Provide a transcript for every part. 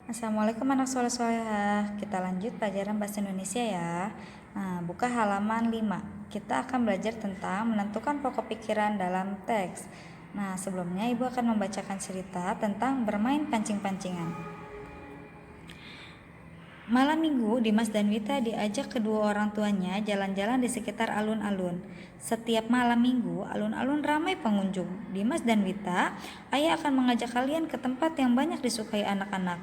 Assalamualaikum anak soleh-solehah. Kita lanjut pelajaran bahasa Indonesia ya. Nah, buka halaman 5. Kita akan belajar tentang menentukan pokok pikiran dalam teks. Nah, sebelumnya Ibu akan membacakan cerita tentang bermain pancing-pancingan. Malam minggu, Dimas dan Wita diajak kedua orang tuanya jalan-jalan di sekitar alun-alun. Setiap malam minggu, alun-alun ramai pengunjung. Dimas dan Wita, ayah akan mengajak kalian ke tempat yang banyak disukai anak-anak.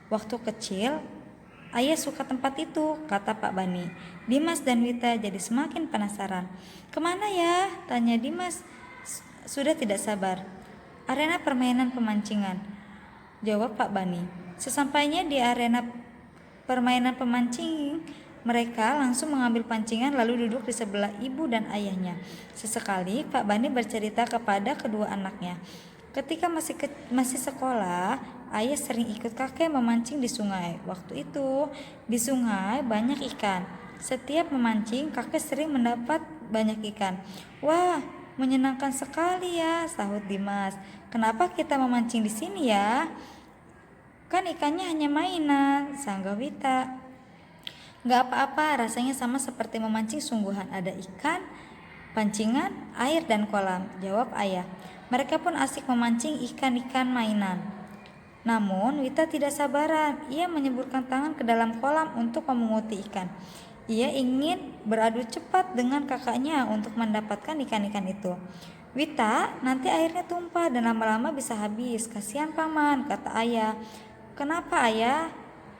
Waktu kecil, ayah suka tempat itu, kata Pak Bani. Dimas dan Wita jadi semakin penasaran. Kemana ya? Tanya Dimas, sudah tidak sabar. Arena permainan pemancingan, jawab Pak Bani. Sesampainya di arena permainan pemancing, mereka langsung mengambil pancingan lalu duduk di sebelah ibu dan ayahnya. Sesekali Pak Bani bercerita kepada kedua anaknya. Ketika masih sekolah, ayah sering ikut kakek memancing di sungai. Waktu itu, di sungai banyak ikan. Setiap memancing, kakek sering mendapat banyak ikan. Wah, menyenangkan sekali ya, sahut Dimas. Kenapa kita memancing di sini ya? Kan ikannya hanya mainan, sanggah Wita. Gak apa-apa, rasanya sama seperti memancing sungguhan. Ada ikan, pancingan, air, dan kolam, jawab ayah. Mereka pun asik memancing ikan-ikan mainan. Namun Wita tidak sabaran. Ia menyeburkan tangan ke dalam kolam untuk memunguti ikan. Ia ingin beradu cepat dengan kakaknya untuk mendapatkan ikan-ikan itu. Wita, nanti airnya tumpah dan lama-lama bisa habis. Kasihan paman, kata ayah. Kenapa ayah?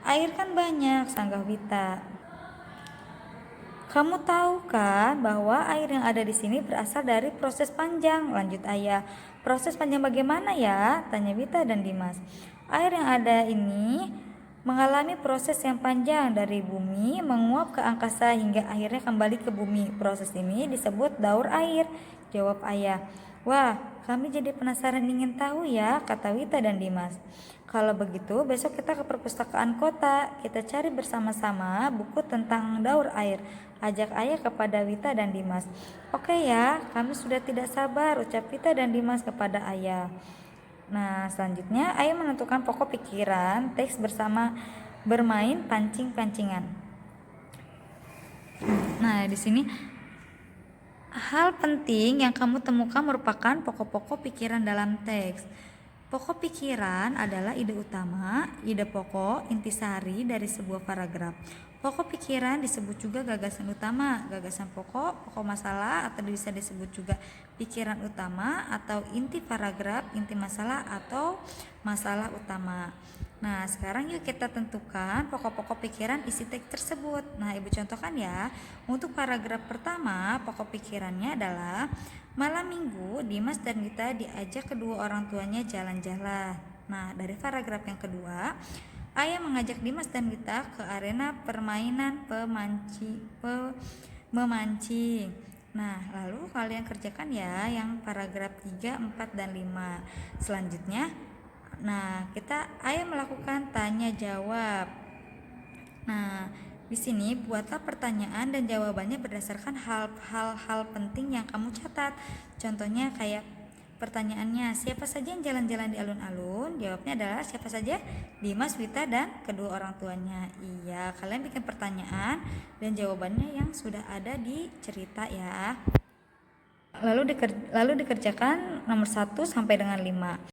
Air kan banyak, sanggah Wita. Kamu tahu kan bahwa air yang ada di sini berasal dari proses panjang, lanjut ayah. Proses panjang bagaimana ya? Tanya Wita dan Dimas. Air yang ada ini mengalami proses yang panjang dari bumi menguap ke angkasa hingga akhirnya kembali ke bumi. Proses ini disebut daur air, jawab ayah. Wah, kami jadi penasaran ingin tahu ya, kata Wita dan Dimas. Kalau begitu besok kita ke perpustakaan kota, kita cari bersama-sama buku tentang daur air, ajak ayah kepada Wita dan Dimas. Oke ya, kami sudah tidak sabar, ucap Wita dan Dimas kepada ayah. Nah, selanjutnya ayah menentukan pokok pikiran teks bersama bermain pancing-pancingan. Nah, di sini hal penting yang kamu temukan merupakan pokok-pokok pikiran dalam teks. Pokok pikiran adalah ide utama, ide pokok, intisari dari sebuah paragraf. Pokok pikiran disebut juga gagasan utama, gagasan pokok, pokok masalah, atau bisa disebut juga pikiran utama atau inti paragraf, inti masalah atau masalah utama. Nah, sekarang yuk kita tentukan pokok-pokok pikiran isi teks tersebut. Nah, Ibu contohkan ya. Untuk paragraf pertama, pokok pikirannya adalah malam minggu, Dimas dan Wita diajak kedua orang tuanya jalan-jalan. Nah, dari paragraf yang kedua, ayah mengajak Dimas dan Wita ke arena permainan memancing. Nah, lalu kalian kerjakan ya yang paragraf 3, 4, dan 5. Selanjutnya, ayah melakukan tanya jawab. Nah, di sini buatlah pertanyaan dan jawabannya berdasarkan hal-hal penting yang kamu catat. Contohnya kayak pertanyaannya, siapa saja yang jalan-jalan di alun-alun? Jawabnya adalah siapa saja? Dimas, Wita, dan kedua orang tuanya. Iya, kalian bikin pertanyaan dan jawabannya yang sudah ada di cerita ya. Lalu dikerjakan nomor 1 sampai dengan 5.